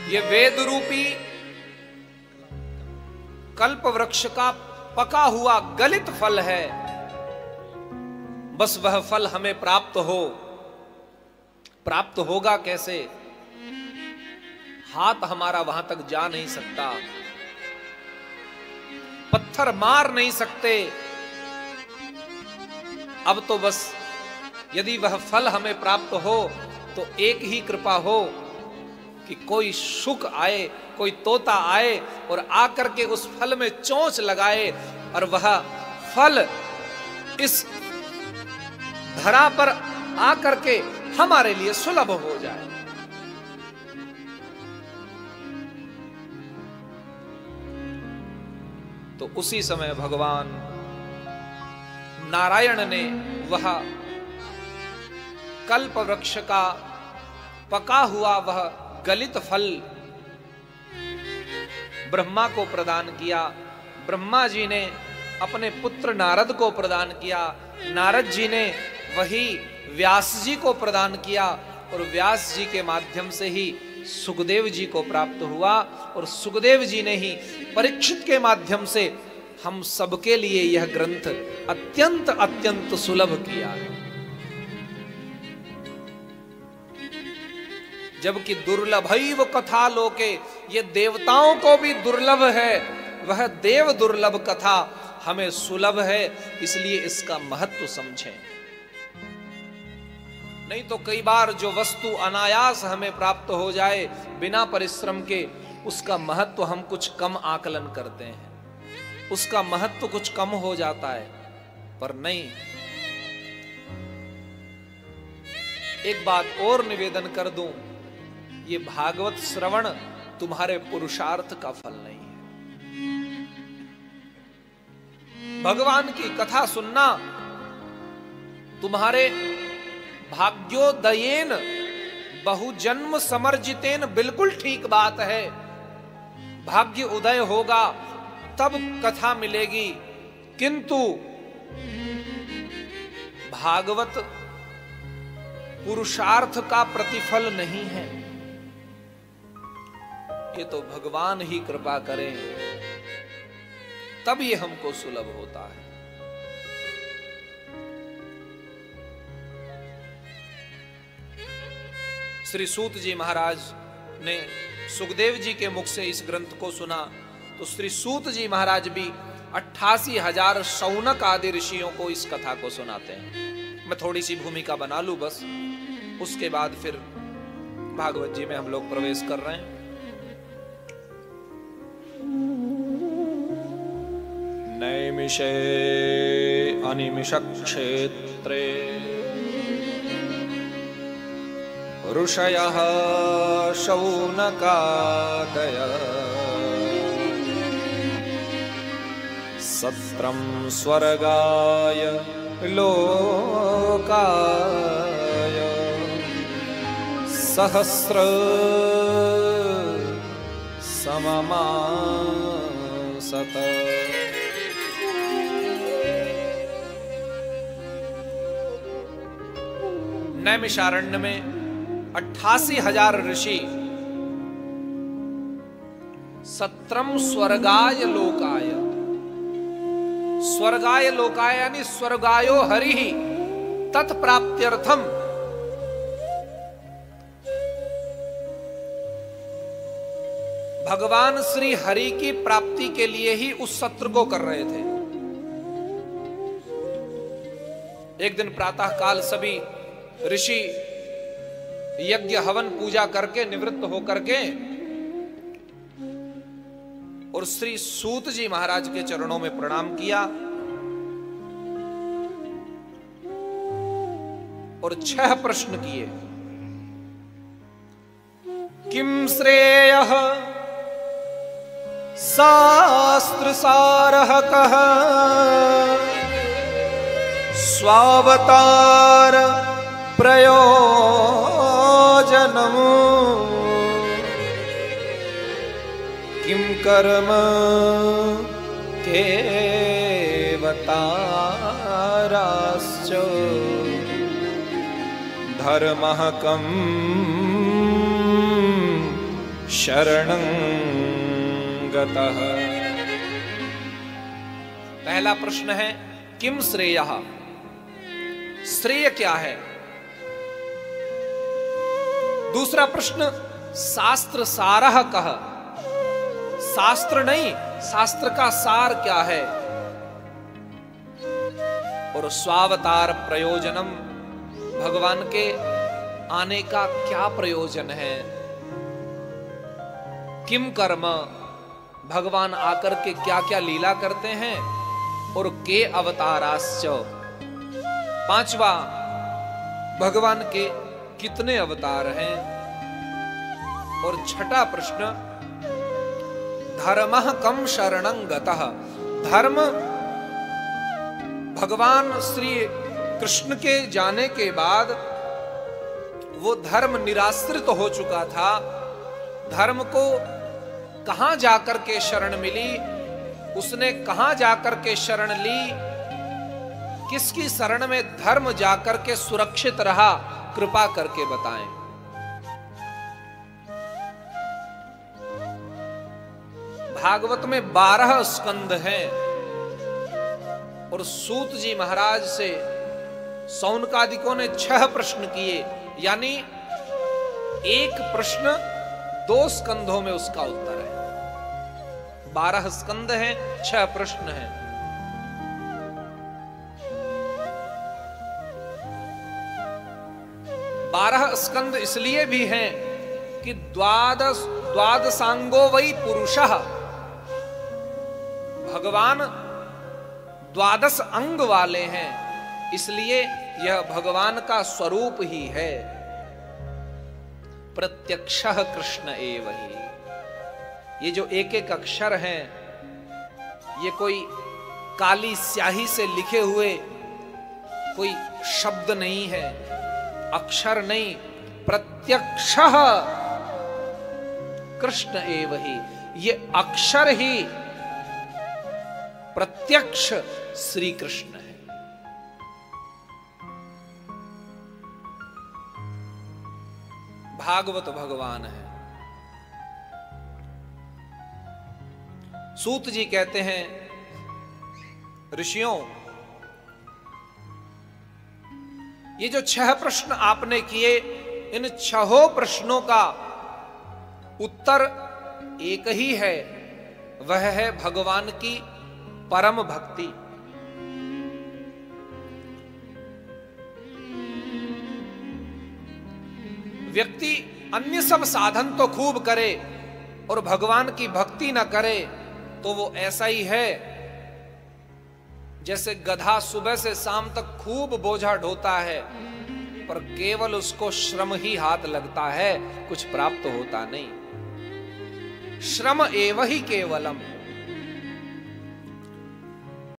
ये वेद रूपी कल्प वृक्ष का पका हुआ गलित फल है। बस वह फल हमें प्राप्त होगा कैसे? हाथ हमारा वहां तक जा नहीं सकता, पत्थर मार नहीं सकते। अब तो बस यदि वह फल हमें प्राप्त हो तो एक ही कृपा हो कि कोई शुक आए, कोई तोता आए और आकर के उस फल में चोंच लगाए और वह फल इस धरा पर आकर के हमारे लिए सुलभ हो जाए। तो उसी समय भगवान नारायण ने वह कल्प वृक्ष का पका हुआ वह गलित फल ब्रह्मा को प्रदान किया। ब्रह्मा जी ने अपने पुत्र नारद को प्रदान किया, नारद जी ने वही व्यास जी को प्रदान किया और व्यास जी के माध्यम से ही सुखदेव जी को प्राप्त हुआ और सुखदेव जी ने ही परीक्षित के माध्यम से हम सबके लिए यह ग्रंथ अत्यंत अत्यंत सुलभ किया है। जबकि दुर्लभैव कथा लोके, ये देवताओं को भी दुर्लभ है, वह देव दुर्लभ कथा हमें सुलभ है, इसलिए इसका महत्व समझें। नहीं तो कई बार जो वस्तु अनायास हमें प्राप्त हो जाए बिना परिश्रम के, उसका महत्व हम कुछ कम आकलन करते हैं, उसका महत्व कुछ कम हो जाता है। पर नहीं, एक बात और निवेदन कर दूं, ये भागवत श्रवण तुम्हारे पुरुषार्थ का फल नहीं है। भगवान की कथा सुनना तुम्हारे भाग्योदयेन बहुजन्म समर्जितेन बिल्कुल ठीक बात है। भाग्य उदय होगा तब कथा मिलेगी, किंतु भागवत पुरुषार्थ का प्रतिफल नहीं है। ये तो भगवान ही कृपा करें तब ये हमको सुलभ होता है। श्री सूत जी महाराज ने सुखदेव जी के मुख से इस ग्रंथ को सुना तो श्री सूत जी महाराज भी 88,000 शौनक आदि ऋषियों को इस कथा को सुनाते हैं। मैं थोड़ी सी भूमिका बना लूं बस, उसके बाद फिर भागवत जी में हम लोग प्रवेश कर रहे हैं। नैमिषे अनिमिष क्षेत्रे ऋषयः शौनकादयः सत्रं स्वर्गाय लोकाय सहस्र सममासत। नैमिषारण्य में 88,000 ऋषि, सत्रम स्वर्गाय लोकाय, स्वर्गाय लोकाय यानी स्वर्गायो हरि तत्प्राप्त्यर्थम, भगवान श्री हरि की प्राप्ति के लिए ही उस सत्र को कर रहे थे। एक दिन प्रातः काल सभी ऋषि यज्ञ हवन पूजा करके निवृत्त होकर के और श्री सूत जी महाराज के चरणों में प्रणाम किया और 6 प्रश्न किए। किम श्रेयः शास्त्र सारः कः स्वावतार प्रयोजनम् किम कर्म केवताराश्च धर्मः कम् शरणं गतः। पहला प्रश्न है किम श्रेयः, श्रेय क्या है। दूसरा प्रश्न शास्त्र सारः कः, शास्त्र नहीं, शास्त्र का सार क्या है। और स्वावतार प्रयोजनम, भगवान के आने का क्या प्रयोजन है। किम कर्म, भगवान आकर के क्या क्या लीला करते हैं। और के अवताराश्च, पांचवा भगवान के कितने अवतार हैं। और छठा प्रश्न धर्मः कम शरणं गतः, धर्म भगवान श्री कृष्ण के जाने के बाद वो धर्म निराश्रित हो चुका था। धर्म को कहां जाकर के शरण मिली, उसने कहां जाकर के शरण ली, किसकी शरण में धर्म जाकर के सुरक्षित रहा, कृपा करके बताएं। भागवत में 12 स्कंद हैं और सूत जी महाराज से सौनकादिकों ने 6 प्रश्न किए, यानी एक प्रश्न 2 स्कंधों में उसका उत्तर है। 12 स्कंद हैं, 6 प्रश्न हैं। बारह स्कंद इसलिए भी हैं कि द्वादशांगो वै पुरुषः, भगवान 12 अंग वाले हैं, इसलिए यह भगवान का स्वरूप ही है। प्रत्यक्षः कृष्ण एव ही, ये जो एक एक अक्षर हैं, ये कोई काली स्याही से लिखे हुए कोई शब्द नहीं है, अक्षर नहीं, प्रत्यक्षः कृष्ण एव ही, ये अक्षर ही प्रत्यक्ष श्री कृष्ण है। भागवत भगवान है। सूत जी कहते हैं ऋषियों, ये जो 6 प्रश्न आपने किए, इन 6 प्रश्नों का उत्तर एक ही है, वह है भगवान की परम भक्ति। व्यक्ति अन्य सब साधन तो खूब करे और भगवान की भक्ति ना करे तो वो ऐसा ही है जैसे गधा सुबह से शाम तक खूब बोझा ढोता है पर केवल उसको श्रम ही हाथ लगता है, कुछ प्राप्त होता नहीं। श्रम एव ही केवलम,